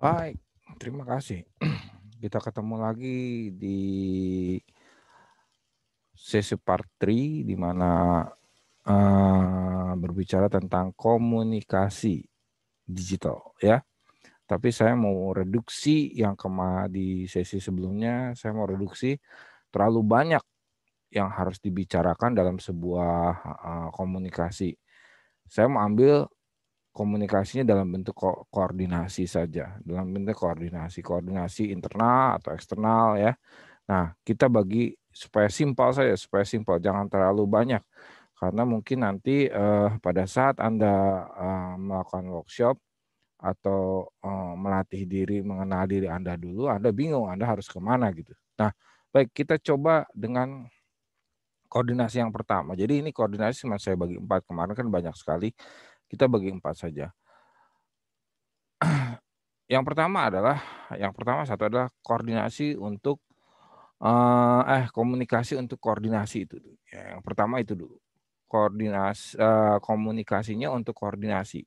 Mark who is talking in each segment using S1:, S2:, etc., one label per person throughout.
S1: Baik, terima kasih. Kita ketemu lagi di sesi part 3 di mana berbicara tentang komunikasi digital ya. Tapi saya mau reduksi yang di sesi sebelumnya, saya mau reduksi terlalu banyak yang harus dibicarakan dalam sebuah komunikasi. Saya mau ambil komunikasinya dalam bentuk koordinasi saja, dalam bentuk koordinasi internal atau eksternal ya. Nah, kita bagi supaya simpel saja, supaya simpel, jangan terlalu banyak. Karena mungkin nanti pada saat Anda melakukan workshop atau melatih diri, mengenal diri Anda dulu, Anda bingung Anda harus kemana gitu. Nah, baik kita coba dengan koordinasi yang pertama. Jadi ini koordinasi cuma saya bagi 4, kemarin kan banyak sekali, kita bagi 4 saja. Yang pertama satu adalah koordinasi untuk komunikasi untuk koordinasi itu tuh. Ya, yang pertama itu dulu. Komunikasinya untuk koordinasi,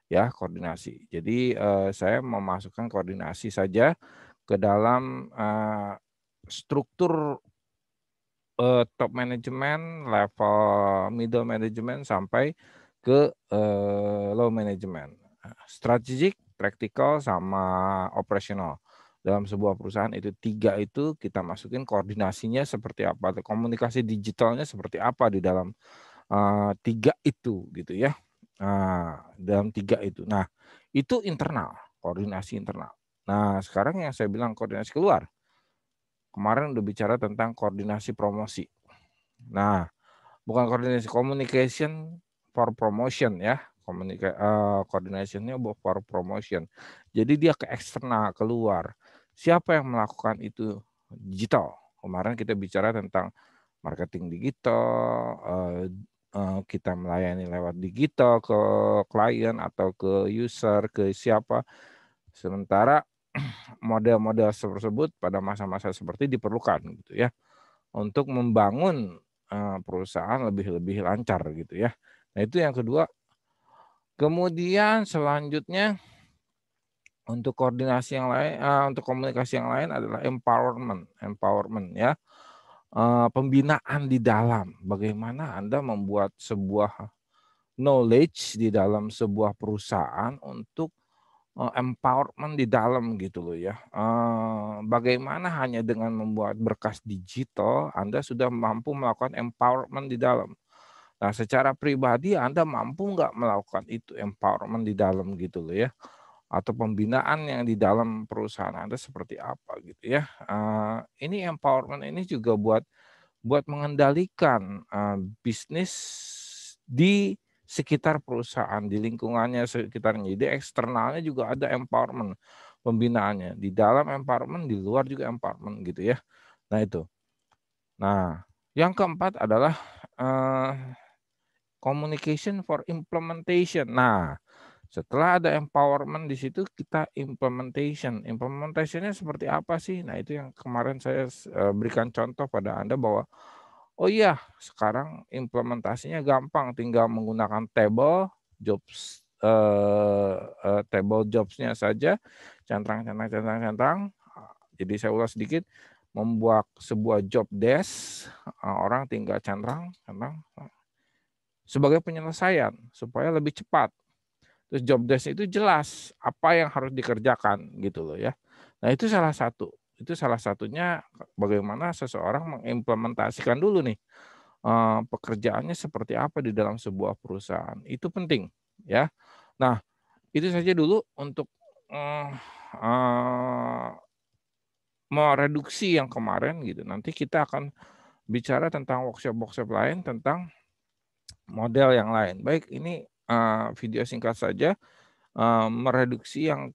S1: ya koordinasi. Jadi, saya memasukkan koordinasi saja ke dalam, struktur, top management, level middle management, sampai ke, low management. Strategic, practical, sama operational. Dalam sebuah perusahaan itu 3 itu kita masukin koordinasinya seperti apa, komunikasi digitalnya seperti apa di dalam, 3 itu gitu ya. Dalam 3 itu. Nah, itu internal, koordinasi internal. Nah, sekarang yang saya bilang koordinasi keluar, kemarin udah bicara tentang koordinasi promosi. Nah, bukan koordinasi, communication for promotion ya, coordination-nya for promotion. Jadi dia ke eksternal, keluar. Siapa yang melakukan itu? Digital. Kemarin kita bicara tentang marketing digital, kita melayani lewat digital ke klien atau ke user, ke siapa. Sementara model-model tersebut pada masa-masa seperti diperlukan gitu ya, untuk membangun, perusahaan lebih lancar gitu ya. Nah itu yang kedua. Kemudian selanjutnya untuk koordinasi yang lain, untuk komunikasi yang lain adalah empowerment empowerment ya, pembinaan di dalam. Bagaimana Anda membuat sebuah knowledge di dalam sebuah perusahaan untuk empowerment di dalam gitu loh ya. Bagaimana hanya dengan membuat berkas digital, Anda sudah mampu melakukan empowerment di dalam. Nah, secara pribadi Anda mampu nggak melakukan itu empowerment di dalam gitu loh ya, atau pembinaan yang di dalam perusahaan Anda seperti apa gitu ya. Ini empowerment ini juga buat mengendalikan, bisnis di sekitar perusahaan, di lingkungannya sekitarnya. Jadi eksternalnya juga ada empowerment, pembinaannya. Di dalam empowerment, di luar juga empowerment gitu ya. Nah itu. Nah, yang keempat adalah, communication for implementation. Nah, setelah ada empowerment di situ kita implementation. Implementation-nya seperti apa sih? Nah, itu yang kemarin saya berikan contoh pada Anda bahwa, oh iya, sekarang implementasinya gampang, tinggal menggunakan table jobs-nya saja, centang centang centang centang. Jadi saya ulas sedikit, membuat sebuah job desk, orang tinggal centang centang, sebagai penyelesaian supaya lebih cepat. Terus job desk itu jelas apa yang harus dikerjakan gitu loh ya. Nah itu salah satu. Itu salah satunya bagaimana seseorang mengimplementasikan dulu nih, pekerjaannya seperti apa di dalam sebuah perusahaan. Itu penting ya. Nah, itu saja dulu untuk, eee eee, mereduksi yang kemarin gitu. Nanti kita akan bicara tentang workshop-workshop lain tentang model yang lain. Baik ini, video singkat saja, mereduksi yang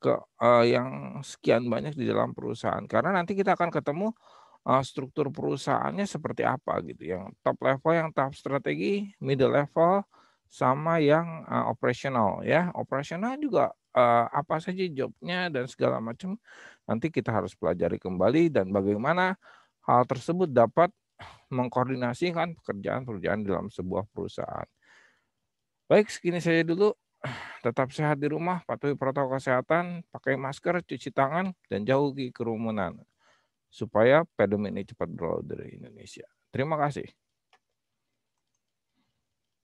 S1: sekian banyak di dalam perusahaan. Karena nanti kita akan ketemu, struktur perusahaannya seperti apa gitu, yang top level, yang tahap strategi, middle level, sama yang, operasional ya. Operasional juga, apa saja job-nya dan segala macam, nanti kita harus pelajari kembali dan bagaimana hal tersebut dapat mengkoordinasikan pekerjaan-pekerjaan dalam sebuah perusahaan. Baik, segini saja dulu. Tetap sehat di rumah, patuhi protokol kesehatan, pakai masker, cuci tangan, dan jauhi kerumunan supaya pandemi ini cepat berlalu dari Indonesia. Terima kasih.